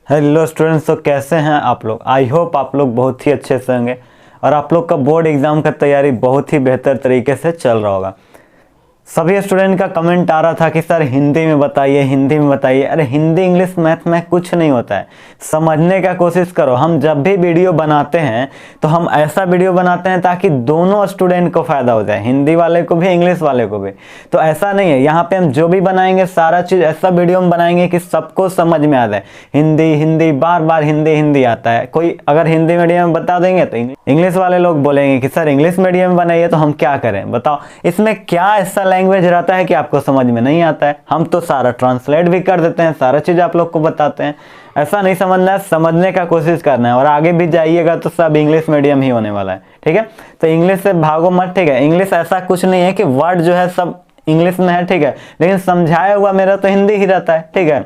Hello students, तो कैसे हैं आप लोग। आई होप आप लोग बहुत ही अच्छे से होंगे और आप लोग का बोर्ड एग्ज़ाम का तैयारी बहुत ही बेहतर तरीके से चल रहा होगा। सभी स्टूडेंट का कमेंट आ रहा था कि सर हिंदी में बताइए, हिंदी में बताइए। अरे हिंदी इंग्लिश मैथ में कुछ नहीं होता है, समझने का कोशिश करो। हम जब भी वीडियो बनाते हैं तो हम ऐसा वीडियो बनाते हैं ताकि दोनों स्टूडेंट को फ़ायदा हो जाए, हिंदी वाले को भी इंग्लिश वाले को भी। तो ऐसा नहीं है, यहाँ पे हम जो भी बनाएंगे सारा चीज़ ऐसा वीडियो में बनाएंगे कि सबको समझ में आ जाए। हिंदी हिंदी बार बार हिंदी हिंदी आता है। कोई अगर हिंदी मीडियम में बता देंगे तो इंग्लिश वाले लोग बोलेंगे कि सर इंग्लिश मीडियम में बनाइए, तो हम क्या करें बताओ। इसमें क्या ऐसा लैंग्वेज रहता है कि आपको समझ में नहीं आता है। हम तो सारा ट्रांसलेट भी कर देते हैं, सारा चीज़ आप लोग को बताते हैं। ऐसा नहीं समझना है, समझने का कोशिश करना है। और आगे भी जाइएगा तो सब इंग्लिश मीडियम ही होने वाला है, ठीक है। तो इंग्लिश से भागो मत, ठीक है। इंग्लिश ऐसा कुछ नहीं है कि वर्ड जो है सब इंग्लिश में है, ठीक है, लेकिन समझाया हुआ मेरा तो हिंदी ही रहता है, ठीक है।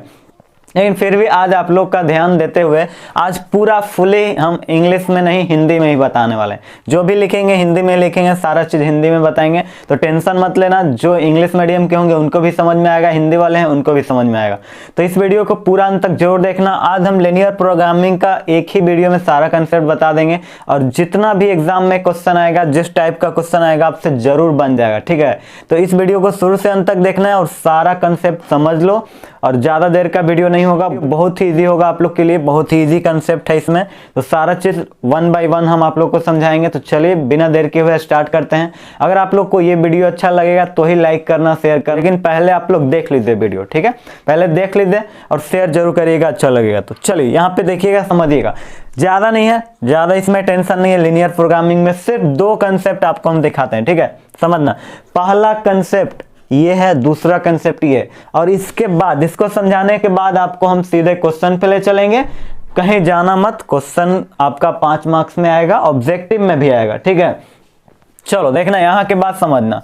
लेकिन फिर भी आज आप लोग का ध्यान देते हुए आज पूरा फुली हम इंग्लिश में नहीं हिंदी में ही बताने वाले हैं। जो भी लिखेंगे हिंदी में लिखेंगे, सारा चीज़ हिंदी में बताएंगे। तो टेंशन मत लेना, जो इंग्लिश मीडियम के होंगे उनको भी समझ में आएगा, हिंदी वाले हैं उनको भी समझ में आएगा। तो इस वीडियो को पूरा अंत तक जरूर देखना। आज हम लिनियर प्रोग्रामिंग का एक ही वीडियो में सारा कंसेप्ट बता देंगे और जितना भी एग्जाम में क्वेश्चन आएगा, जिस टाइप का क्वेश्चन आएगा आपसे जरूर बन जाएगा, ठीक है। तो इस वीडियो को शुरू से अंत तक देखना है और सारा कंसेप्ट समझ लो। और ज़्यादा देर का वीडियो नहीं होगा, बहुत ही ईजी होगा आप लोग के लिए, बहुत ही ईजी कंसेप्ट है इसमें। तो सारा चीज़ 1 बाय 1 हम आप लोग को समझाएंगे। तो चलिए बिना देर के हुए स्टार्ट करते हैं। अगर आप लोग को ये वीडियो अच्छा लगेगा तो ही लाइक करना, शेयर कर, लेकिन पहले आप लोग देख लीजिए वीडियो, ठीक है। पहले देख लीजिए और शेयर जरूर करिएगा, अच्छा लगेगा। तो चलिए यहाँ पे देखिएगा, समझिएगा। ज़्यादा नहीं है, ज़्यादा इसमें टेंशन नहीं है। लिनियर प्रोग्रामिंग में सिर्फ 2 कंसेप्ट आपको हम दिखाते हैं, ठीक है। समझना, पहला कंसेप्ट ये है, दूसरा कंसेप्ट ये। और इसके बाद, इसको समझाने के बाद आपको हम सीधे क्वेश्चन पे ले चलेंगे। कहीं जाना मत, क्वेश्चन आपका 5 मार्क्स में आएगा, ऑब्जेक्टिव में भी आएगा, ठीक है। चलो देखना, यहाँ के बाद समझना।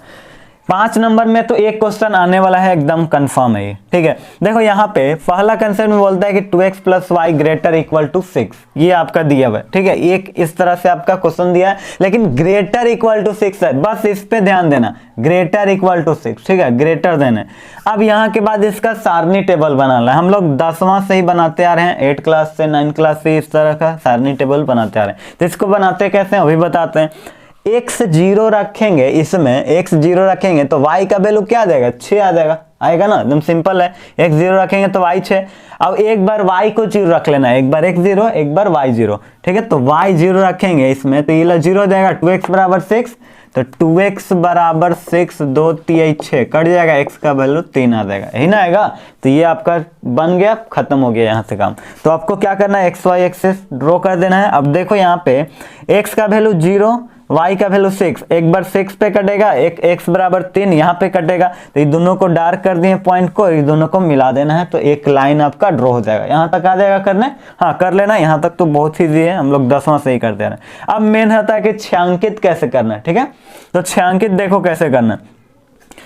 5 नंबर में तो एक क्वेश्चन आने वाला है, एकदम कंफर्म है ये, ठीक है। देखो यहाँ पे पहला कंसेप्ट में बोलता है कि 2x + y > 6। ये आपका दिया हुआ है, ठीक है। एक इस तरह से आपका क्वेश्चन दिया है, लेकिन > 6 है, बस इस पे ध्यान देना। > 6, ठीक है, ग्रेटर देना है। अब यहाँ के बाद इसका सारणी टेबल बनाना है। हम लोग 10वां से ही बनाते आ रहे हैं, 8 क्लास से 9 क्लास से इस तरह का सारणी टेबल बनाते आ रहे हैं। तो इसको बनाते कैसे हैं अभी बताते हैं। x 0 रखेंगे, इसमें x 0 रखेंगे तो y का वैल्यू क्या आ जाएगा, 6 आ जाएगा, आएगा ना, एकदम सिंपल है। x 0 रखेंगे तो y 6। अब एक बार y को 0 रख लेना है, एक बार x 0 एक बार y 0, ठीक है। तो y 0 रखेंगे इसमें तो ये 0 हो जाएगा। 2x = 6, तो 2x = 6, 2 3 6 कट जाएगा, x का वैल्यू 3 आ जाएगा, यही ना आएगा। तो ये आपका बन गया, खत्म हो गया यहाँ से काम। तो आपको क्या करना है, xy एक्सिस ड्रॉ कर देना है। अब देखो यहाँ पे x का वैल्यू 0, y का वैल्यू 6, एक बार 6 पे कटेगा, एक x = 3 यहाँ पे कटेगा। तो ये दोनों को डार्क कर दिए पॉइंट को, ये दोनों को मिला देना है, तो एक लाइन आपका ड्रॉ हो जाएगा। यहाँ तक आ जाएगा करने, हाँ कर लेना। यहाँ तक तो बहुत ईजी है, हम लोग 10वां से ही करते हैं। अब मेन होता है कि छायांकित कैसे करना है, ठीक है। तो छायांकित देखो कैसे करना है।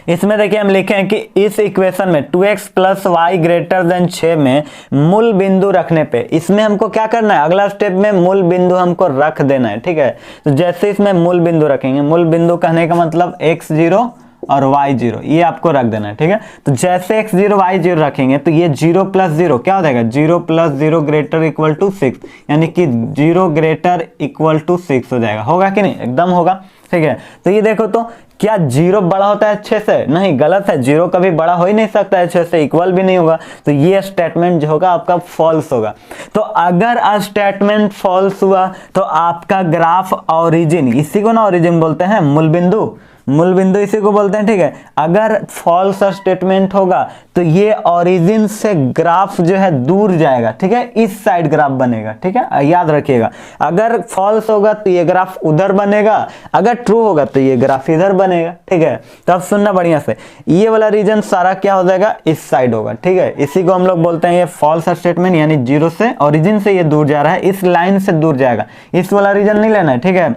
इसमें देखिए हम लिखे हैं कि इस इक्वेशन में 2x + y > 6 में मूल बिंदु रखने पे, इसमें हमको क्या करना है, अगला स्टेप में मूल बिंदु हमको रख देना है, ठीक है। तो जैसे इसमें मूल बिंदु रखेंगे, मूल बिंदु कहने का मतलब x 0 और y 0, ये आपको रख देना है, ठीक है। तो जैसे x 0 y 0 रखेंगे तो ये 0 + 0 क्या हो जाएगा, 0 + 0 > 6, यानी कि 0 > 6 हो जाएगा। होगा कि नहीं, एकदम होगा, ठीक है। तो ये देखो, तो क्या 0 बड़ा होता है 6 से, नहीं, गलत है। 0 कभी बड़ा हो ही नहीं सकता है 6 से, इक्वल भी नहीं होगा। तो ये स्टेटमेंट जो होगा आपका फॉल्स होगा। तो अगर स्टेटमेंट फॉल्स हुआ तो आपका ग्राफ ओरिजिन, इसी को ना ओरिजिन बोलते हैं, मूल बिंदु, मूल बिंदु इसी को बोलते हैं, ठीक है। अगर फॉल्स स्टेटमेंट होगा तो ये ओरिजिन से ग्राफ जो है दूर जाएगा, ठीक है, इस साइड ग्राफ बनेगा, ठीक है, याद रखिएगा। अगर फॉल्स होगा तो ये ग्राफ उधर बनेगा, अगर ट्रू होगा तो ये ग्राफ इधर बनेगा, ठीक है। तो अब सुनना बढ़िया से, ये वाला रीजन सारा क्या हो जाएगा, इस साइड होगा, ठीक है। इसी को हम लोग बोलते हैं ये फॉल्स स्टेटमेंट, यानी 0 से ओरिजिन से ये दूर जा रहा है, इस लाइन से दूर जाएगा। इस वाला रीजन नहीं लेना है, ठीक है।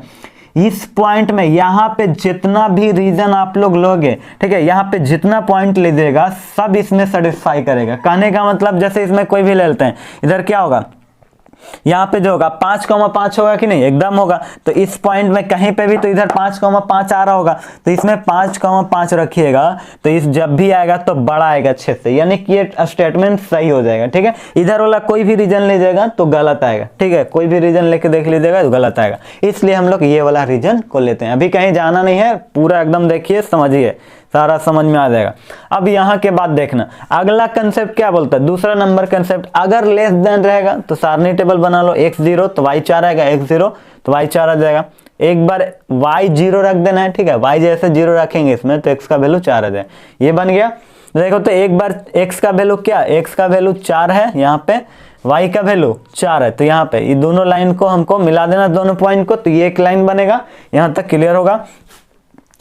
इस पॉइंट में यहाँ पे जितना भी रीजन आप लोग लोगे, ठीक है, यहाँ पे जितना पॉइंट लीजिएगा सब इसमें सेटिस्फाई करेगा। कहने का मतलब जैसे इसमें कोई भी ले लेते हैं, इधर क्या होगा, यहाँ पे जो होगा 5,5 होगा कि नहीं, एकदम होगा। तो इस पॉइंट में कहीं पे भी तो इधर 5,5 आ रहा होगा, तो इसमें 5,5 रखिएगा, तो इस जब भी आएगा तो बड़ा आएगा 6 से, यानी कि ये स्टेटमेंट सही हो जाएगा। ठीक है, इधर वाला कोई भी रीजन ले जाएगा तो गलत आएगा। ठीक है, कोई भी रीजन लेके देख लीजिएगा तो गलत आएगा, इसलिए हम लोग ये वाला रीजन को लेते हैं। अभी कहीं जाना नहीं है, पूरा एकदम देखिए, समझिए, सारा समझ में आ जाएगा। अब यहाँ के बाद देखना अगला कंसेप्ट क्या बोलता है, दूसरा नंबर कंसेप्ट, अगर लेस देन रहेगा तो सारनी टेबल बना लो, x0 तो y4 आएगा, x0 तो y4 आ जाएगा। एक बार y0 रख देना है। ठीक है, y जैसे 0 रखेंगे इसमें तो x का वैल्यू 4 आ जाए, ये बन गया। देखो तो एक बार x का वैल्यू क्या, x का वैल्यू 4 है, यहाँ पे y का वैल्यू 4 है, तो यहाँ पे ये दोनों लाइन को हमको मिला देना, दोनों पॉइंट को, तो ये एक लाइन बनेगा। यहाँ तक क्लियर होगा।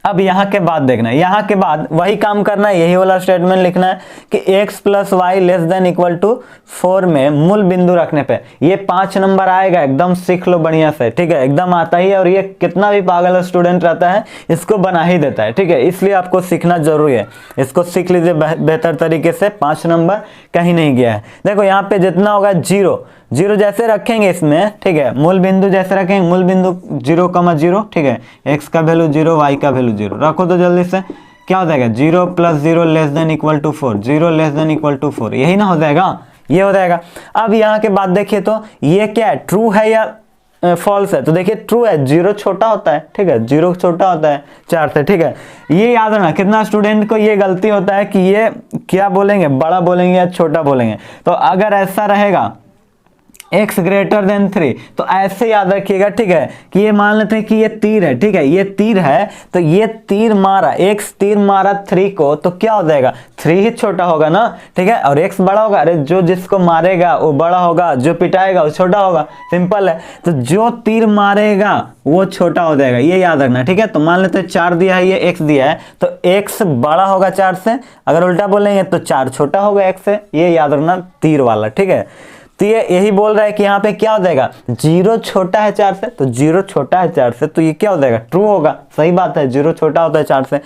अब यहाँ के बाद देखना है, यहाँ के बाद वही काम करना है, यही वाला स्टेटमेंट लिखना है कि x plus y less than equal to 4 में मूल बिंदु रखने पे ये 5 नंबर आएगा। एकदम सीख लो बढ़िया से। ठीक है, एकदम आता ही है, और ये कितना भी पागल स्टूडेंट रहता है इसको बना ही देता है। ठीक है, इसलिए आपको सीखना जरूरी है, इसको सीख लीजिए बेहतर तरीके से। 5 नंबर कहीं नहीं गया है। देखो यहाँ पे जितना होगा 0 जैसे रखेंगे इसमें, ठीक है, मूल बिंदु जैसे रखेंगे, मूल बिंदु 0,0, ठीक है, x का वैल्यू 0, y का वैल्यू 0 रखो, तो जल्दी से क्या हो जाएगा, 0 + 0 less than equal to 4, 0 less than equal to 4, यही ना हो जाएगा, ये हो जाएगा। अब यहाँ के बाद देखिए तो ये क्या है, ट्रू है या फॉल्स है, तो देखिए ट्रू है, 0 छोटा होता है। ठीक है, 0 छोटा होता है 4 से। ठीक है, ये याद रखना, कितना स्टूडेंट को ये गलती होता है कि ये क्या बोलेंगे, बड़ा बोलेंगे या छोटा बोलेंगे। तो अगर ऐसा रहेगा x ग्रेटर देन 3, तो ऐसे याद रखिएगा। ठीक है, कि ये मान लेते हैं कि ये तीर है। ठीक है, ये तीर है, तो ये तीर मारा, x तीर मारा 3 को, तो क्या हो जाएगा, 3 ही छोटा होगा ना। ठीक है, और x बड़ा होगा, अरे जो जिसको मारेगा वो बड़ा होगा, जो पिटाएगा वो छोटा होगा, सिंपल है। तो जो तीर मारेगा वो छोटा हो जाएगा, ये याद रखना। ठीक है, तो मान लेते हैं 4 दिया है, ये x दिया है, तो x बड़ा होगा 4 से, अगर उल्टा बोलेंगे तो 4 छोटा होगा x से, ये याद रखना, तीर वाला। ठीक है, तो ये यही बोल रहा है कि यहाँ पे क्या हो जाएगा, 0 छोटा है 4 से, तो 0 छोटा है 4 से, तो ये क्या हो जाएगा, ट्रू होगा। सही बात है, 0 छोटा होता है 4 से।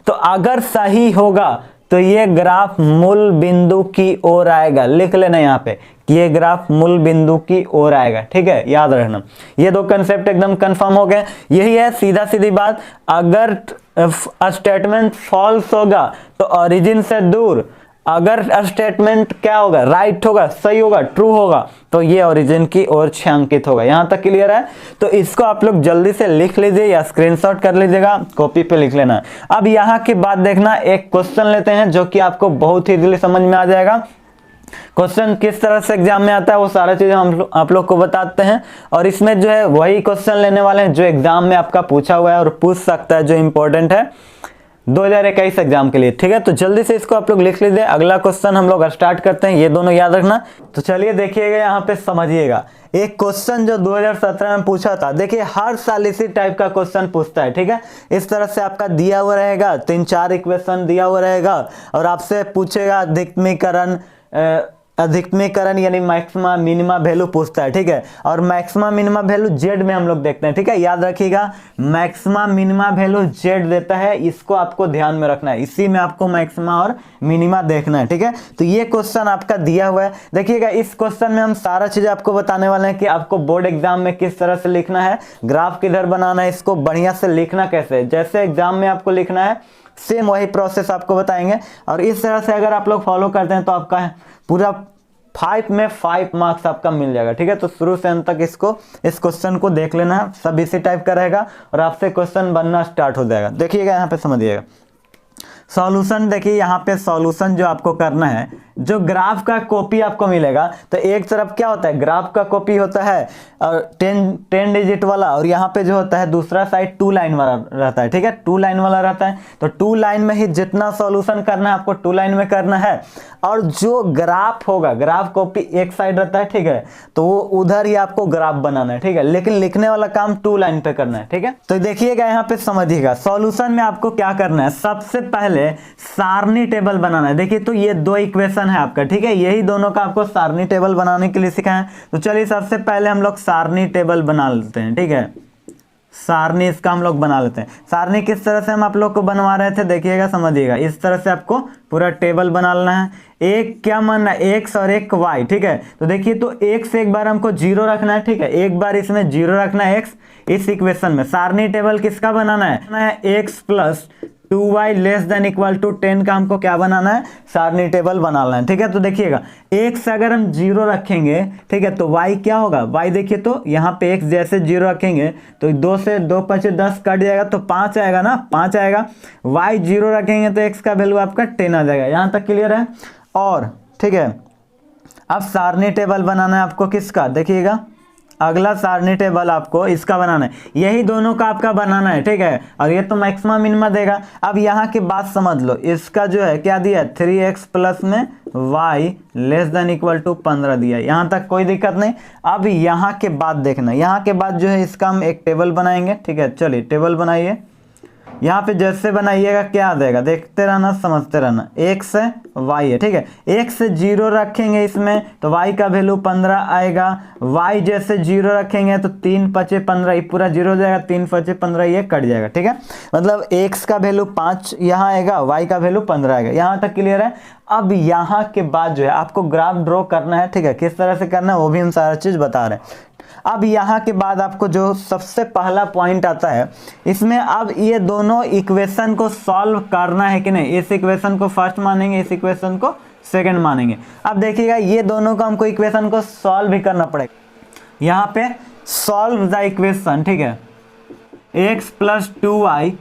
तो अगर सही होगा तो ये ग्राफ मूल बिंदु की ओर आएगा। लिख लेना यहाँ पे कि ये ग्राफ मूल बिंदु की ओर आएगा। ठीक है, याद रखना, ये दो कंसेप्ट एकदम कंफर्म हो गए। यही है सीधा सीधी बात। अगर स्टेटमेंट फॉल्स होगा तो ओरिजिन से दूर, अगर स्टेटमेंट क्या होगा, राइट होगा, सही होगा, ट्रू होगा, तो ये ओरिजिन की ओर छांकित होगा। यहां तक क्लियर है? तो इसको आप लोग जल्दी से लिख लीजिए या स्क्रीनशॉट कर लीजिएगा, कॉपी पे लिख लेना। अब यहां की बात देखना, एक क्वेश्चन लेते हैं जो कि आपको बहुत ही इजीली समझ में आ जाएगा। क्वेश्चन किस तरह से एग्जाम में आता है वो सारा चीजें हम आप लोग को बताते हैं, और इसमें जो है वही क्वेश्चन लेने वाले हैं जो एग्जाम में आपका पूछा हुआ है और पूछ सकता है, जो इंपॉर्टेंट है 2021 एग्जाम के लिए। ठीक है, तो जल्दी से इसको आप लोग लिख लीजिए। अगला क्वेश्चन हम लोग स्टार्ट करते हैं, ये दोनों याद रखना। तो चलिए देखिएगा, यहाँ पे समझिएगा एक क्वेश्चन जो 2017 में पूछा था। देखिए हर साल इसी टाइप का क्वेश्चन पूछता है। ठीक है, इस तरह से आपका दिया हुआ रहेगा, 3-4 इक्वेशन दिया हुआ रहेगा और आपसे पूछेगा अधिकतमीकरण यानी मैक्सिमा मिनिमा वैल्यू पूछता है। ठीक है, और मैक्सिमा मिनिमा वैल्यू जेड में हम लोग देखते हैं। ठीक है, याद रखिएगा मैक्सिमा मिनिमा वैल्यू जेड देता है, इसको आपको ध्यान में रखना है, इसी में आपको मैक्सिमा और मिनिमा देखना है। ठीक है, तो ये क्वेश्चन आपका दिया हुआ है। देखिएगा इस क्वेश्चन में हम सारा चीज आपको बताने वाले हैं कि आपको बोर्ड एग्जाम में किस तरह से लिखना है, ग्राफ किधर बनाना है, इसको बढ़िया से लिखना कैसे, जैसे एग्जाम में आपको लिखना है सेम वही प्रोसेस आपको बताएंगे। और इस तरह से अगर आप लोग फॉलो करते हैं तो आपका पूरा 5 में 5 मार्क्स आपका मिल जाएगा। ठीक है, तो शुरू से अंत तक इस क्वेश्चन को देख लेना है, सब इसी टाइप का रहेगा और आपसे क्वेश्चन बनना स्टार्ट हो जाएगा। देखिएगा यहाँ पे समझिएगा सॉल्यूशन। देखिए यहाँ पे सॉल्यूशन जो आपको करना है, जो ग्राफ का कॉपी आपको मिलेगा, तो एक तरफ क्या होता है ग्राफ का कॉपी होता है और 10 डिजिट वाला, और यहाँ पे जो होता है दूसरा साइड 2 लाइन वाला रहता है। ठीक है, 2 लाइन वाला रहता है, तो 2 लाइन में ही जितना सॉल्यूशन करना है आपको 2 लाइन में करना है। और जो ग्राफ होगा, ग्राफ कॉपी एक साइड रहता है, ठीक है, तो वो उधर ही आपको ग्राफ बनाना है। ठीक है, लेकिन लिखने वाला काम 2 लाइन पे करना है। ठीक है, तो देखिएगा यहाँ पे समझिएगा सॉल्यूशन में आपको क्या करना है, सबसे पहले सारणी टेबल बनाना है। देखिए तो ये 2 इक्वेशन है आपका। ठीक है, यही दोनों का आपको सारणी टेबल बनाने के लिए सिखाया है। तो चलिए सबसे पहले हम लोग सारणी टेबल बना लेते हैं। ठीक है, सारणी इसका हम लोग बना लेते हैं। सारणी किस तरह से हम आप लोग को बनवा रहे थे देखिएगा, समझिएगा। इस तरह से आपको पूरा टेबल बना लेना है। एक क्या मानना है, एक्स और एक वाई, ठीक है। तो देखिए तो एक से एक बार हमको जीरो रखना है, ठीक है, एक बार इसमें जीरो रखना है एक्स इस इक्वेशन में। सारणी टेबल किसका बनाना है, x plus 2y less than equal to 10 का हमको क्या बनाना है, सारणी टेबल बनाना है, ठीक है। तो देखिएगा एक से अगर हम जीरो रखेंगे, ठीक है, तो y क्या होगा, y देखिए तो यहाँ पे x जैसे जीरो रखेंगे तो 2 से 2 5 10 कट जाएगा तो 5 आएगा ना, 5 आएगा। y जीरो रखेंगे तो x का वैल्यू आपका 10 आ जाएगा। यहाँ तक क्लियर है। और ठीक है, अब सारणी टेबल बनाना है आपको किसका, देखिएगा अगला सारणी टेबल आपको इसका बनाना है। यही दोनों का आपका बनाना है, ठीक है। और ये तो मैक्सिमा मिनिमा देगा। अब यहाँ की बात समझ लो, इसका जो है क्या दिया, 3x प्लस में y less than equal to 15 दिया। यहाँ तक कोई दिक्कत नहीं। अब यहाँ के बाद देखना, यहाँ के बाद जो है इसका हम एक टेबल बनाएंगे, ठीक है। चलिए टेबल बनाइए। यहाँ पे जैसे बनाइएगा क्या आ जाएगा, देखते रहना समझते रहना। x है y है, ठीक है। x से जीरो रखेंगे इसमें तो y का वैल्यू 15 आएगा। y जैसे जीरो रखेंगे तो 3 5 15 ये पूरा जीरो हो जाएगा, 3 5 15 ये कट जाएगा, ठीक है। मतलब x का वैल्यू 5 यहाँ आएगा, y का वैल्यू 15 आएगा। यहाँ तक क्लियर है। अब यहाँ के बाद जो है आपको ग्राफ ड्रॉ करना है, ठीक है। किस तरह से करना है वो भी हम सारा चीज़ बता रहे हैं। अब यहाँ के बाद आपको जो सबसे पहला पॉइंट आता है इसमें, अब ये दोनों इक्वेशन को सॉल्व करना है कि नहीं। इस इक्वेशन को फर्स्ट मानेंगे, इस इक्वेशन को सेकंड मानेंगे। अब देखिएगा ये दोनों को हमको इक्वेशन को सॉल्व भी करना पड़ेगा। यहाँ पे सॉल्व द इक्वेशन, ठीक है, x plus 2y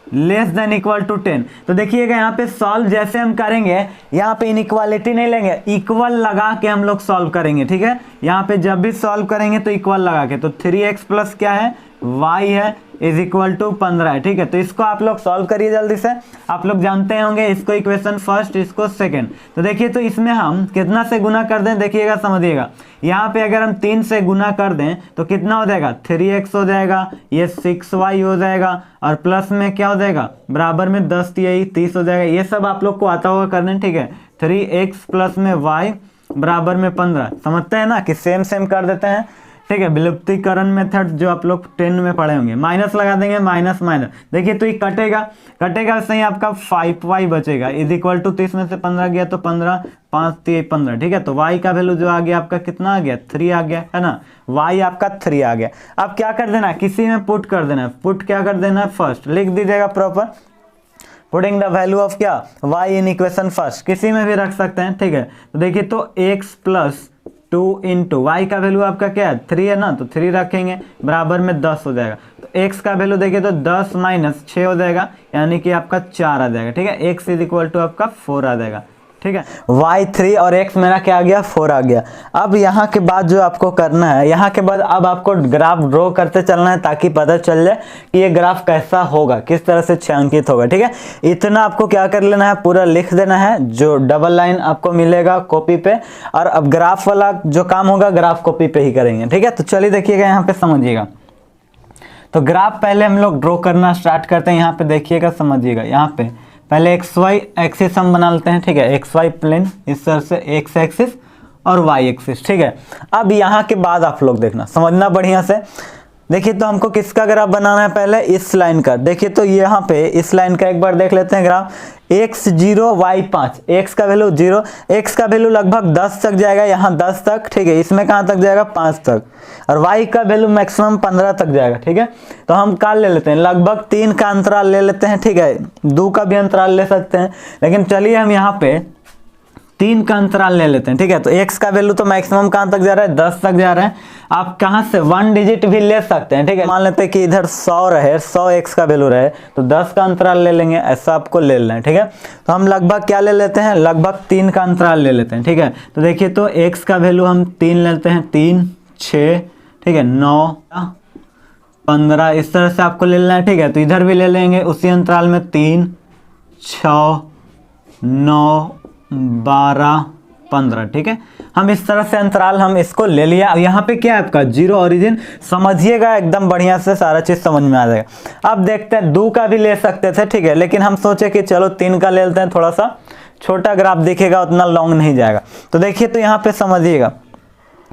less than equal to 10। तो देखिएगा यहाँ पे सॉल्व जैसे हम करेंगे, यहाँ पे इनइक्वालिटी नहीं लेंगे, इक्वल लगा के हम लोग सॉल्व करेंगे, ठीक है। यहाँ पे जब भी सॉल्व करेंगे तो इक्वल लगा के, तो 3x प्लस क्या है, y है इज इक्वल टू 15 है, ठीक है। तो इसको आप लोग सॉल्व करिए जल्दी से। आप लोग जानते होंगे इसको इक्वेशन फर्स्ट, इसको सेकंड। तो देखिए तो इसमें हम कितना से गुना कर दें, देखिएगा समझिएगा। यहाँ पे अगर हम 3 से गुना कर दें तो कितना हो जाएगा, 3x हो जाएगा, ये 6y हो जाएगा, और प्लस में क्या हो जाएगा, बराबर में 10 यही 30 हो जाएगा। ये सब आप लोग को आता होगा करने, ठीक है। 3x प्लस में y बराबर में 15, समझते हैं ना कि सेम सेम कर देते हैं, ठीक है। विलुप्तीकरण मेथड जो आप लोग 10 में पढ़े होंगे, माइनस लगा देंगे, माइनस माइनस, देखिए तो ये कटेगा, कटेगा सही आपका 5y बचेगा इज इक्वल टू 30 में से 15 गया तो 15, 5 3 15, ठीक है। तो y का वैल्यू जो आ गया आपका कितना आ गया, 3 आ गया, है ना। y आपका 3 आ गया। अब क्या कर देना है, किसी में पुट कर देना है। पुट क्या कर देना है, फर्स्ट लिख दीजिएगा proper, putting the value of क्या, y इन इक्वेशन फर्स्ट, किसी में भी रख सकते हैं, ठीक है। तो देखिए तो x प्लस 2 इंटू वाई का वैल्यू आपका क्या है, 3 है ना, तो 3 रखेंगे बराबर में 10 हो जाएगा। तो x का वैल्यू देखिए तो 10 माइनस 6 हो जाएगा, यानी कि आपका 4 आ जाएगा, ठीक है। x इज इक्वल टू आपका 4 आ जाएगा, ठीक है। y 3 और x मेरा क्या आ गया, 4 आ गया। अब यहाँ के बाद जो आपको करना है, यहाँ के बाद अब आपको ग्राफ ड्रॉ करते चलना है ताकि पता चल जाए कि ये ग्राफ कैसा होगा, किस तरह से छायांकित होगा, ठीक है। इतना आपको क्या कर लेना है, पूरा लिख देना है, जो डबल लाइन आपको मिलेगा कॉपी पे। और अब ग्राफ वाला जो काम होगा ग्राफ कॉपी पे ही करेंगे, ठीक है। तो चलिए देखिएगा यहाँ पे समझिएगा। तो ग्राफ पहले हम लोग ड्रॉ करना स्टार्ट करते हैं। यहाँ पे देखिएगा समझिएगा, यहाँ पे पहले XY एक्सिस हम बना लेते हैं, ठीक है। XY प्लेन इस तरह से X एक्सिस और Y एक्सिस, ठीक है। अब यहाँ के बाद आप लोग देखना, समझना बढ़िया से। देखिए तो हमको किसका ग्राफ बनाना है, पहले इस लाइन का। देखिए तो यहाँ पे इस लाइन का एक बार देख लेते हैं ग्राफ। x 0 y 5, x का वैल्यू 0, x का वैल्यू लगभग 10 तक जाएगा, यहाँ 10 तक, ठीक है। इसमें कहाँ तक जाएगा, 5 तक। और y का वैल्यू मैक्सिमम 15 तक जाएगा, ठीक है। तो हम क्या ले लेते हैं, लगभग 3 का अंतराल ले लेते हैं, ठीक है। 2 का भी अंतराल ले सकते हैं, लेकिन चलिए हम यहाँ पे 3 का अंतराल ले लेते हैं, ठीक है। तो x का वैल्यू तो मैक्सिमम कहाँ तक जा रहा है, 10 तक जा रहा है। आप कहाँ से 1 डिजिट भी ले सकते हैं, ठीक है। मान लेते हैं कि इधर 100 रहे, 100 x का वैल्यू रहे, तो 10 का अंतराल ले लेंगे, ऐसा आपको ले लेना है, ठीक है। तो हम लगभग क्या ले लेते हैं, लगभग 3 का अंतराल ले लेते हैं, ठीक है। तो देखिए तो x का वैल्यू हम 3 लेते हैं, 3 6, ठीक है, 9 15, इस तरह से आपको ले लेना है, ठीक है। तो इधर भी ले लेंगे उसी अंतराल में 3 6 9 12 15, ठीक है। हम इस तरह से अंतराल हम इसको ले लिया। यहाँ पे क्या है आपका, 0 ओरिजिन, समझिएगा एकदम बढ़िया से, सारा चीज समझ में आ जाएगा। अब देखते हैं 2 का भी ले सकते थे, ठीक है, लेकिन हम सोचे कि चलो 3 का ले लेते हैं, थोड़ा सा छोटा ग्राफ दिखेगा, उतना लॉन्ग नहीं जाएगा। तो देखिए तो यहाँ पे समझिएगा,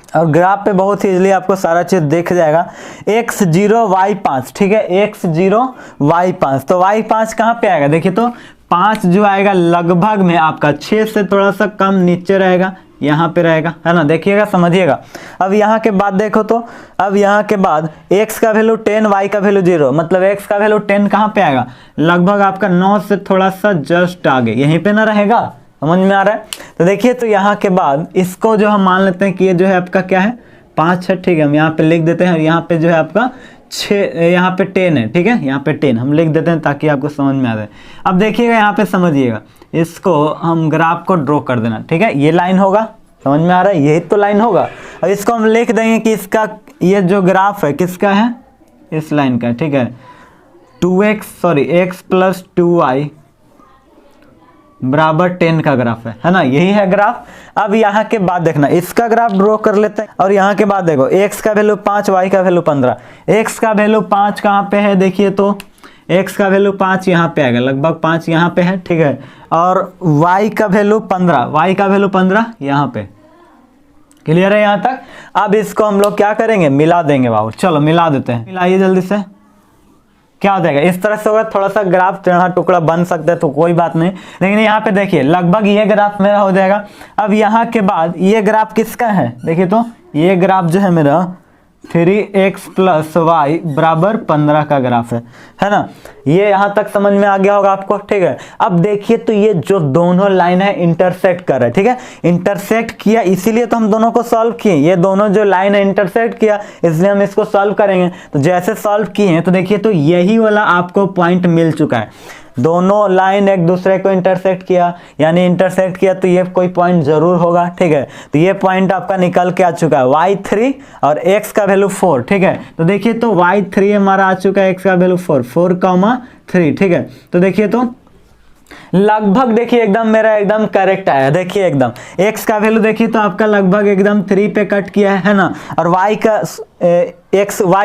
और ग्राफ पे बहुत ही इजीली आपको सारा चीज़ दिख जाएगा। x0 y5, ठीक है, x0 y5, तो y5 कहाँ पे आएगा, देखिए तो 5 जो आएगा लगभग में आपका 6 से थोड़ा सा कम नीचे रहेगा, यहाँ पे रहेगा, है ना, देखिएगा समझिएगा। अब यहाँ के बाद देखो तो अब यहाँ के बाद x का वैल्यू 10, y का वैल्यू 0, मतलब x का वैल्यू 10 कहाँ पे आएगा, लगभग आपका 9 से थोड़ा सा जस्ट आगे यहीं पे ना रहेगा, समझ में आ रहा है। तो देखिए तो यहाँ के बाद इसको जो हम मान लेते हैं कि ये जो है आपका क्या है 5 है, ठीक है, हम यहाँ पे लिख देते हैं, यहाँ पे जो है आपका 6, यहाँ पे 10 है, ठीक है, यहाँ पे 10 हम लिख देते हैं ताकि आपको समझ में आ जाए। अब देखिएगा यहाँ पे समझिएगा, इसको हम ग्राफ को ड्रॉ कर देना, ठीक है, ये लाइन होगा, समझ में आ रहा है, यही तो लाइन होगा। और इसको हम लिख देंगे कि इसका ये जो ग्राफ है किसका है, इस लाइन का, ठीक है, x प्लस 2y बराबर 10 का ग्राफ है ना, यही है ग्राफ। अब यहाँ के बाद देखना इसका ग्राफ ड्रॉ कर लेते हैं। और यहाँ के बाद देखो x का वैल्यू 5, y का वैल्यू 15, x का वैल्यू 5 कहाँ पे है, देखिए तो x का वैल्यू 5 यहाँ पे आएगा, लगभग 5 यहाँ पे है, ठीक है, और y का वैल्यू 15, y का वैल्यू 15 यहाँ पे, क्लियर है यहाँ तक। अब इसको हम लोग क्या करेंगे, मिला देंगे बाबू, चलो मिला देते हैं, मिलाइए जल्दी से, क्या हो जाएगा, इस तरह से होगा, थोड़ा सा ग्राफ टेढ़ा टुकड़ा बन सकता है तो कोई बात नहीं, लेकिन यहाँ पे देखिए लगभग ये ग्राफ मेरा हो जाएगा। अब यहाँ के बाद ये ग्राफ किसका है, देखिए तो ये ग्राफ जो है मेरा 3x प्लस वाई बराबर 15 का ग्राफ है ना, ये यहाँ तक समझ में आ गया होगा आपको, ठीक है। अब देखिए तो ये जो दोनों लाइन है इंटरसेक्ट कर रहा है, ठीक है, इंटरसेक्ट किया इसीलिए तो हम दोनों को सॉल्व किए, ये दोनों जो लाइन है इंटरसेक्ट किया इसलिए हम इसको सॉल्व करेंगे। तो जैसे सॉल्व किए हैं तो देखिए तो यही वाला आपको पॉइंट मिल चुका है, दोनों लाइन एक दूसरे को इंटरसेक्ट किया, यानी इंटरसेक्ट किया तो ये कोई पॉइंट जरूर होगा, ठीक है। तो ये पॉइंट आपका निकल के आ चुका है y3 और x का वैल्यू 4, ठीक है। तो देखिए तो y3 हमारा आ चुका है, x का वैल्यू 4,3, ठीक है। तो देखिए तो लगभग देखिए एकदम मेरा एकदम करेक्ट आया, देखिए एकदम x का वैल्यू देखिए तो आपका लगभग एकदम 3 पे कट किया है ना, और y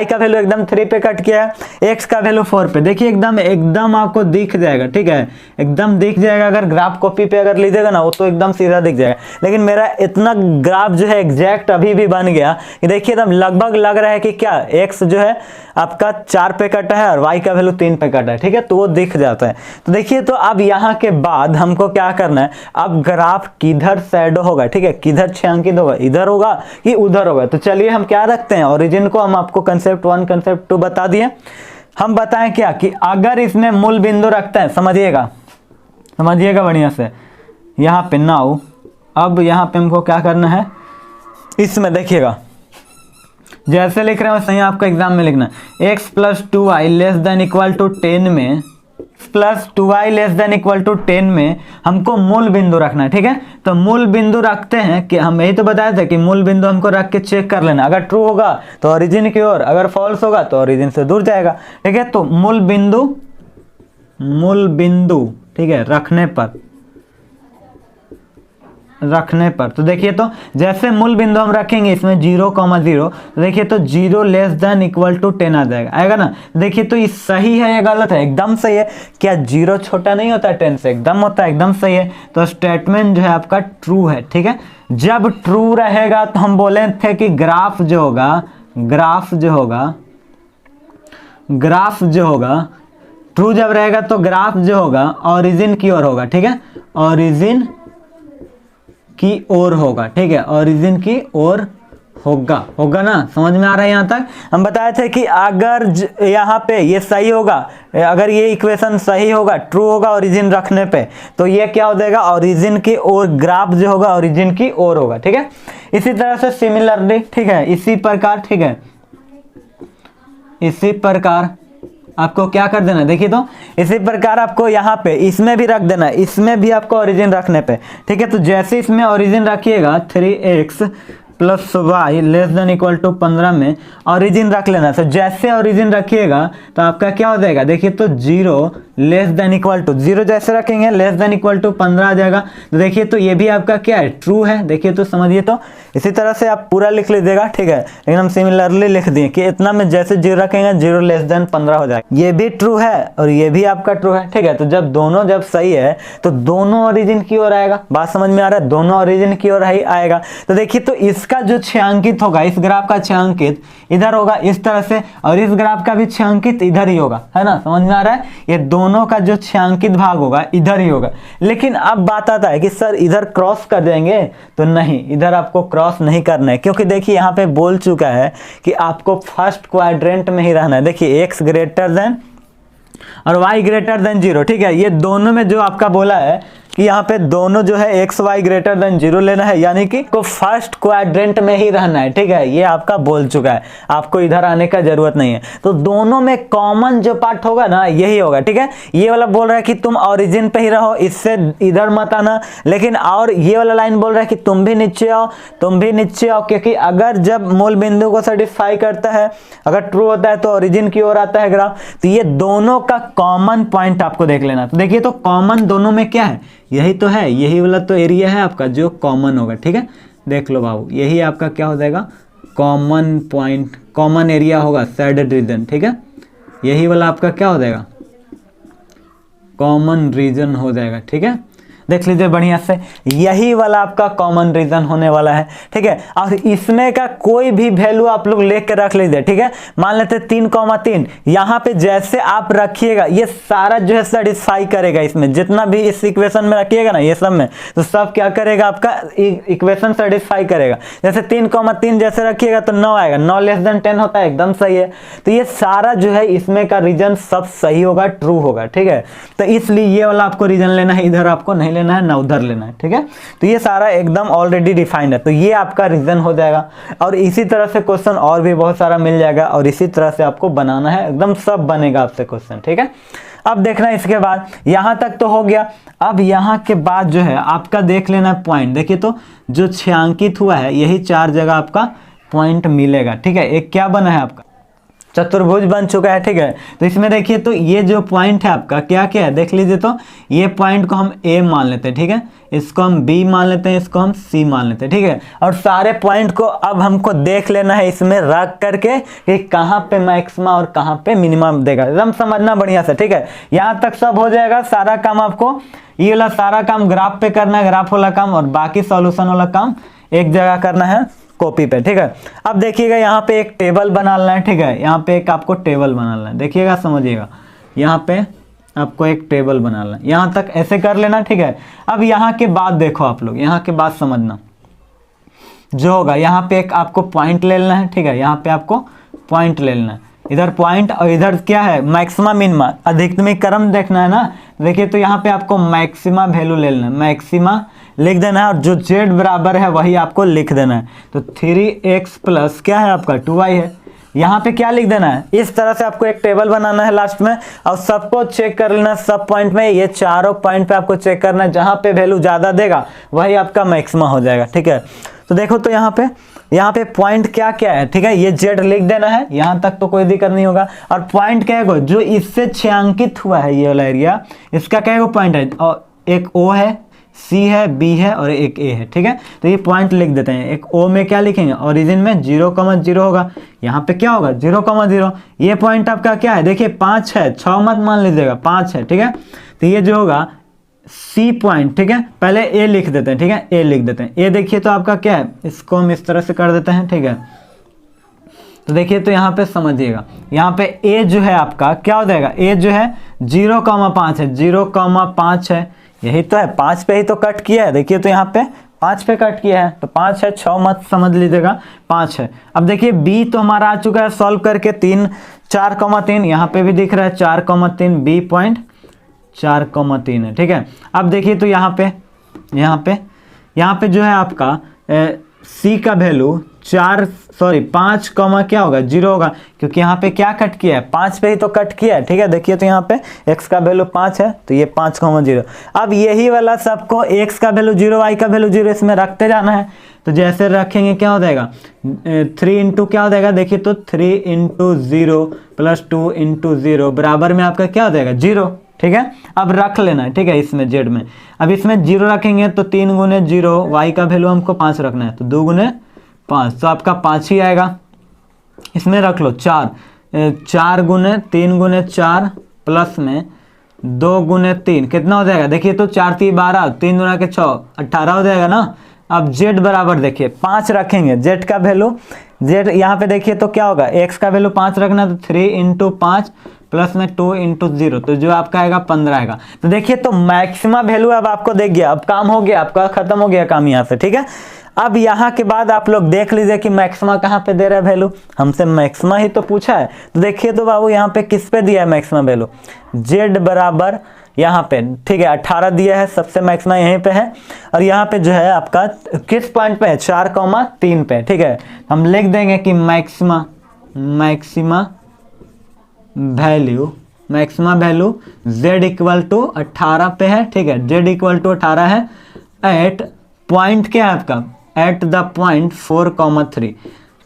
का वैल्यू एकदम 3 पे कट किया है, x का वैल्यू 4 पे, देखिए एकदम आपको दिख जाएगा, ठीक है, एकदम दिख जाएगा। अगर ग्राफ कॉपी पे अगर लीजिएगा ना वो तो एकदम सीधा दिख जाएगा, लेकिन मेरा इतना ग्राफ जो है एग्जैक्ट अभी भी बन गया कि देखिए एकदम लगभग लग रहा है कि क्या x जो है आपका 4 पे कटा है और y का वैल्यू 3 पे कटा है, ठीक है, तो वो दिख जाता है। तो देखिए तो अब यहाँ के बाद हमको क्या करना है, अब ग्राफ किधर शैडो होगा, ठीक है, किधर छायांकित होगा, इधर होगा कि उधर होगा। तो चलिए हम क्या रखते हैं, ओरिजिन को हम आपको कंसेप्ट 1 कंसेप्ट 2 बता दिए, हम बताएं क्या कि अगर इसमें मूल बिंदु रखते हैं, समझिएगा बढ़िया से, यहाँ पे नाउ अब यहाँ पे हमको क्या करना है, इसमें देखिएगा जैसे लिख रहे हैं वैसे ही आपको एग्जाम में लिखना है, x plus 2y less than equal to 10 में plus 2y less than equal to 10 में हमको मूल बिंदु रखना है, ठीक है। तो मूल बिंदु रखते हैं कि हम यही तो बताए थे कि मूल बिंदु हमको रख के चेक कर लेना, अगर ट्रू होगा तो ओरिजिन की ओर, अगर फॉल्स होगा तो ओरिजिन से दूर जाएगा, ठीक है। तो मूल बिंदु ठीक है रखने पर तो देखिए तो जैसे मूल बिंदु हम रखेंगे इसमें 0,0, तो देखिए तो 0 लेस देन इक्वल टू 10 आ जाएगा, आएगा ना। देखिए तो ये सही है या गलत है, एकदम सही है, क्या 0 छोटा नहीं होता 10 से, एकदम होता है, एकदम सही है। तो स्टेटमेंट जो है आपका ट्रू है, ठीक है। जब ट्रू रहेगा तो हम बोले थे कि ग्राफ जो होगा ट्रू जब रहेगा तो ग्राफ जो होगा ओरिजिन की ओर होगा, ठीक है, ओरिजिन की ओर होगा, ठीक है, ओरिजिन की ओर होगा ना, समझ में आ रहा है। यहाँ तक हम बताए थे कि अगर यहाँ पे ये सही होगा, अगर ये इक्वेशन सही होगा, ट्रू होगा ओरिजिन रखने पे, तो ये क्या हो जाएगा, ओरिजिन की ओर, ग्राफ जो होगा ओरिजिन की ओर होगा, ठीक है। इसी तरह से सिमिलरली, ठीक है, इसी प्रकार, ठीक है, इसी प्रकार आपको क्या कर देना, देखिए तो इसी प्रकार आपको यहाँ पे इसमें भी रख देना, इसमें भी आपको ओरिजिन रखने पे, ठीक है। तो जैसे इसमें ओरिजिन रखिएगा 3x plus y less than equal to 15 में ओरिजिन रख लेना। तो जैसे ओरिजिन रखिएगा तो आपका क्या हो जाएगा, देखिए तो 0 लेस देन इक्वल टू, 0 जैसे रखेंगे लेस देन इक्वल टू 15 आ जाएगा। तो देखिए तो ये भी आपका क्या है, ट्रू है। देखिए तो समझिए, तो इसी तरह से आप पूरा लिख लीजिएगा, ठीक है। लेकिन हम सिमिलरली लिख दिए कि इतना में जैसे 0 रखेंगे 0 लेस देन 15 हो जाएगा। ये भी ट्रू है और ये भी आपका ट्रू है, ठीक है। तो जब दोनों जब सही है तो दोनों ओरिजिन की ओर आएगा। बात समझ में आ रहा है, दोनों ओरिजिन की ओर ही आएगा। तो देखिए तो इसका जो छायांकित होगा, इस ग्राफ का छायांकित इधर होगा इस तरह से, और इस ग्राफ का भी छायांकित इधर ही होगा, है ना, समझ में आ रहा है। ये दोनों का जो छायांकित भाग होगा इधर ही होगा। लेकिन अब बात आता है कि सर इधर क्रॉस कर देंगे, तो नहीं, इधर आपको क्रॉस नहीं करना है, क्योंकि देखिए यहाँ पे बोल चुका है कि आपको फर्स्ट क्वाड्रेंट में ही रहना है। देखिए x ग्रेटर देन और y ग्रेटर देन 0, ठीक है। ये दोनों में जो आपका बोला है कि यहाँ पे दोनों जो है एक्स वाई ग्रेटर देन 0 लेना है, यानी कि को फर्स्ट क्वाड्रेंट में ही रहना है, ठीक है। ये आपका बोल चुका है, आपको इधर आने का जरूरत नहीं है। तो दोनों में कॉमन जो पार्ट होगा ना यही होगा, ठीक है। ये वाला बोल रहा है कि तुम ओरिजिन पे ही रहो, इससे इधर मत आना। लेकिन और ये वाला लाइन बोल रहा है कि तुम भी नीचे आओ, तुम भी नीचे आओ, क्योंकि अगर जब मूल बिंदु को सेटिस्फाई करता है, अगर ट्रू होता है तो ओरिजिन की ओर आता है ग्राफ। तो ये दोनों का कॉमन पॉइंट आपको देख लेना। तो देखिए तो कॉमन दोनों में क्या है, यही तो है, यही वाला तो एरिया है आपका जो कॉमन होगा, ठीक है। देख लो बाबू, यही आपका क्या हो जाएगा, कॉमन पॉइंट, कॉमन एरिया होगा, शेडेड रीजन, ठीक है। यही वाला आपका क्या हो जाएगा, कॉमन रीजन हो जाएगा, ठीक है। देख लीजिए बढ़िया से, यही वाला आपका कॉमन रीजन होने वाला है, ठीक है। और इसमें का कोई भी वैल्यू आप लोग लेके के रख लीजिए, ठीक है। मान लेते 3,3, यहाँ पे जैसे आप रखिएगा ये सारा जो है सेटिस्फाई करेगा। इसमें जितना भी इस इक्वेशन में रखिएगा ना, ये सब में, तो सब क्या करेगा, आपका इक्वेशन सेटिस्फाई करेगा। जैसे 3,3 जैसे रखिएगा तो 9 आएगा, 9 लेस देन 10 होता है, एकदम सही है। तो ये सारा जो है इसमें का रीजन सब सही होगा, ट्रू होगा, ठीक है। तो इसलिए ये वाला आपको रीजन लेना है, इधर आपको नहीं लेना है, ना उधर लेना है, ठीक है। तो ये सारा एकदम ऑलरेडी डिफाइंड है, तो ये आपका रीजन हो जाएगा। और इसी तरह से क्वेश्चन और भी बहुत सारा मिल जाएगा, और इसी तरह से आपको बनाना है, एकदम सब बनेगा आपसे क्वेश्चन, ठीक है। अब देखना इसके बाद, यहां तक तो हो गया। अब यहां के बाद जो है आपका देख लेना पॉइंट। देखिए तो जो छायांकित हुआ है यही 4 जगह आपका पॉइंट मिलेगा, ठीक है। एक क्या बना है आपका, चतुर्भुज बन चुका है, ठीक है। तो इसमें देखिए तो ये जो पॉइंट है आपका क्या क्या है, देख लीजिए। तो ये पॉइंट को हम A मान लेते हैं, ठीक है। इसको हम B मान लेते हैं, इसको हम C मान लेते हैं, ठीक है। और सारे पॉइंट को अब हमको देख लेना है इसमें रख करके कि कहाँ पे मैक्सिमा और कहाँ पे मिनिमम देगा, एकदम समझना बढ़िया से, ठीक है। यहाँ तक सब हो जाएगा, सारा काम आपको ये वाला सारा काम ग्राफ पे करना है, ग्राफ वाला काम, और बाकी सॉल्यूशन वाला काम एक जगह करना है, कॉपी पे, ठीक है। अब देखिएगा यहाँ पे एक टेबल बनाना है, ठीक है। यहाँ पे एक आपको टेबल बनाना है, देखिएगा समझिएगा। यहाँ पे आपको एक टेबल बनाना है, यहाँ तक ऐसे कर लेना, ठीक है। अब यहाँ के बाद देखो आप लोग, यहाँ के बाद समझना जो होगा, यहाँ पे एक आपको पॉइंट ले लेना है, ठीक है। यहाँ पे आपको पॉइंट ले लेना है, इधर पॉइंट और इधर क्या है, मैक्सिमा मिनिमा, अधिकतम क्रम देखना है ना। देखिए तो यहाँ पे आपको मैक्सिमा वैल्यू ले लेना है, मैक्सिमा लिख देना है, और जो z बराबर है वही आपको लिख देना है। तो 3x प्लस क्या है आपका 2y है, यहाँ पे क्या लिख देना है। इस तरह से आपको एक टेबल बनाना है लास्ट में, और सबको चेक कर लेना सब पॉइंट में। ये चारों पॉइंट पे आपको चेक करना है, जहाँ पे वैल्यू ज़्यादा देगा वही आपका मैक्सिमा हो जाएगा, ठीक है। तो देखो तो यहाँ पे पॉइंट क्या क्या है, ठीक है। ये z लिख देना है, यहाँ तक तो कोई दिक्कत नहीं होगा। और पॉइंट क्या है, जो इससे छायांकित हुआ है ये वाला एरिया, इसका क्या है पॉइंट है, और एक O है, C है, B है और एक A है, ठीक है। तो ये पॉइंट लिख देते हैं। एक O में क्या लिखेंगे, ओरिजिन में 0,0 होगा, यहाँ पे क्या होगा 0,0। ये पॉइंट आपका क्या है, देखिए 5 है, 6 मत मान लीजिएगा, 5 है, ठीक है। तो ये जो होगा C पॉइंट, ठीक है। पहले A लिख देते हैं, ठीक है, A लिख देते हैं। A देखिए तो आपका क्या है, इसको हम इस तरह से कर देते हैं, ठीक है। तो देखिए तो यहाँ पे समझिएगा, यहाँ पे A जो है आपका क्या हो जाएगा, A जो है 0,5 है, 0,5 है, यही तो है, 5 पे ही तो कट किया है। देखिए तो यहाँ पे 5 पे कट किया है, तो 5 है, 6 मत समझ लीजिएगा, 5 है। अब देखिए B तो हमारा आ चुका है सॉल्व करके 4,3, यहाँ पे भी दिख रहा है 4,3, B पॉइंट 4,3 है, ठीक है। अब देखिए तो यहाँ पे जो है आपका C का वैल्यू 5 क्या होगा 0 होगा, क्योंकि यहाँ पे क्या कट किया है, 5 पे ही तो कट किया है, ठीक है। देखिए तो यहाँ पे x का वैल्यू 5 है, तो ये 5,0। अब यही वाला सबको x का वैल्यू 0, y का वैल्यू 0 इसमें रखते जाना है। तो जैसे रखेंगे क्या हो जाएगा, 3 इंटू क्या हो जाएगा, देखिए तो 3 इंटू 0 प्लस 2 इंटू 0 बराबर में आपका क्या हो जाएगा 0, ठीक है। अब रख लेना है, ठीक है, इसमें जेड में। अब इसमें 0 रखेंगे तो 3 गुने 0, वाई का वैल्यू हमको 5 रखना है, तो 2 गुने 5, तो आपका 5 ही आएगा। इसमें रख लो 4, 4 गुने 3 गुने 4 प्लस में 2 गुने 3 कितना हो जाएगा, देखिए तो 4 3 12, 3 गुना के 6 18 हो जाएगा ना। अब z बराबर देखिए 5 रखेंगे, z का वैल्यू, z यहाँ पे देखिए तो क्या होगा, x का वैल्यू 5 रखना, तो 3 इंटू 5 प्लस में 2 इंटू 0, तो जो आपका आएगा 15 आएगा। तो देखिए तो मैक्सिमा वैल्यू अब आपको देख गया, अब काम हो गया आपका, खत्म हो गया काम यहाँ से, ठीक है। अब यहाँ के बाद आप लोग देख लीजिए कि मैक्सिमा कहाँ पे दे रहा है वैल्यू, हमसे मैक्सिमा ही तो पूछा है। तो देखिए तो बाबू यहाँ पे किस पे दिया है मैक्सिमा वैल्यू, z बराबर यहाँ पे, ठीक है, 18 दिया है, सबसे मैक्सिमा यहीं पे है। और यहाँ पे जो है आपका किस पॉइंट पे है, 4,3 पे, ठीक है। हम लिख देंगे कि maxima value z equal to 18 पे है, ठीक है, z इक्वल टू 18 है। एट पॉइंट क्या है आपका, एट द पॉइंट 4,3,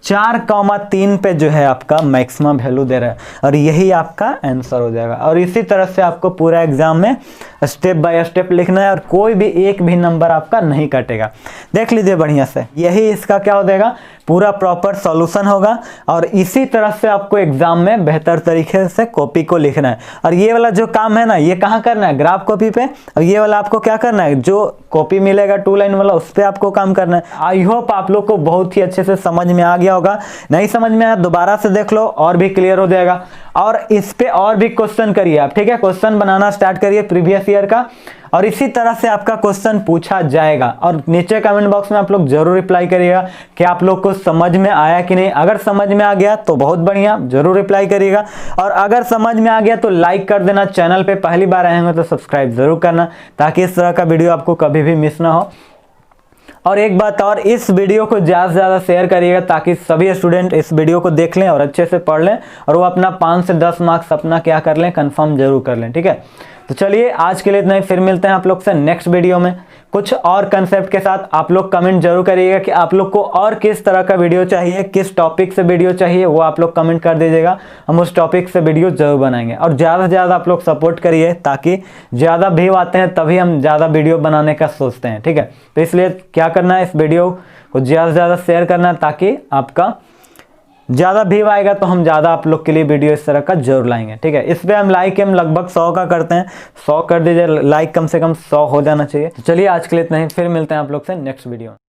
4,3 पे जो है आपका मैक्सिमम वैल्यू दे रहा है, और यही आपका आंसर हो जाएगा। और इसी तरह से आपको पूरा एग्जाम में स्टेप बाय स्टेप लिखना है, और कोई भी एक भी नंबर आपका नहीं कटेगा। देख लीजिए बढ़िया से, यही इसका क्या हो जाएगा, पूरा प्रॉपर सॉल्यूशन होगा। और इसी तरह से आपको एग्जाम में बेहतर तरीके से कॉपी को लिखना है। और ये वाला जो काम है ना, ये कहाँ करना है, ग्राफ कॉपी पे। और ये वाला आपको क्या करना है, जो कॉपी मिलेगा 2 लाइन वाला, उस पर आपको काम करना है। आई होप आप लोग को बहुत ही अच्छे से समझ में आ गया होगा। नहीं समझ में आया दोबारा से देख लो, और भी क्लियर हो जाएगा। और इस पे और भी क्वेश्चन करिए आप, ठीक है, क्वेश्चन बनाना स्टार्ट करिए प्रीवियस ईयर का, और इसी तरह से आपका क्वेश्चन पूछा जाएगा। और नीचे कमेंट बॉक्स में आप लोग जरूर रिप्लाई करिएगा कि आप लोग को समझ में आया कि नहीं। अगर समझ में आ गया तो बहुत बढ़िया, जरूर रिप्लाई करिएगा। और अगर समझ में आ गया तो लाइक कर देना, चैनल पे पहली बार आए होंगे तो सब्सक्राइब जरूर करना, ताकि इस तरह का वीडियो आपको कभी भी मिस ना हो। और एक बात और, इस वीडियो को ज़्यादा से ज़्यादा शेयर करिएगा, ताकि सभी स्टूडेंट इस वीडियो को देख लें और अच्छे से पढ़ लें, और वो अपना 5 से 10 मार्क्स अपना क्या कर लें, कंफर्म जरूर कर लें, ठीक है। तो चलिए आज के लिए इतना ही, फिर मिलते हैं आप लोग से नेक्स्ट वीडियो में कुछ और कंसेप्ट के साथ। आप लोग कमेंट जरूर करिएगा कि आप लोग को और किस तरह का वीडियो चाहिए, किस टॉपिक से वीडियो चाहिए, वो आप लोग कमेंट कर दीजिएगा, हम उस टॉपिक से वीडियो जरूर बनाएंगे। और ज़्यादा से ज़्यादा आप लोग सपोर्ट करिए, ताकि ज़्यादा व्यू आते हैं तभी हम ज़्यादा वीडियो बनाने का सोचते हैं, ठीक है। तो इसलिए क्या करना है, इस वीडियो को ज़्यादा से ज़्यादा शेयर करना है, ताकि आपका ज़्यादा व्यू आएगा तो हम ज़्यादा आप लोग के लिए वीडियो इस तरह का जरूर लाएंगे, ठीक है। इस पर हम लाइक लगभग 100 का करते हैं, 100 कर दीजिए, लाइक कम से कम 100 हो जाना चाहिए। तो चलिए आज के लिए इतना ही, फिर मिलते हैं आप लोग से नेक्स्ट वीडियो में।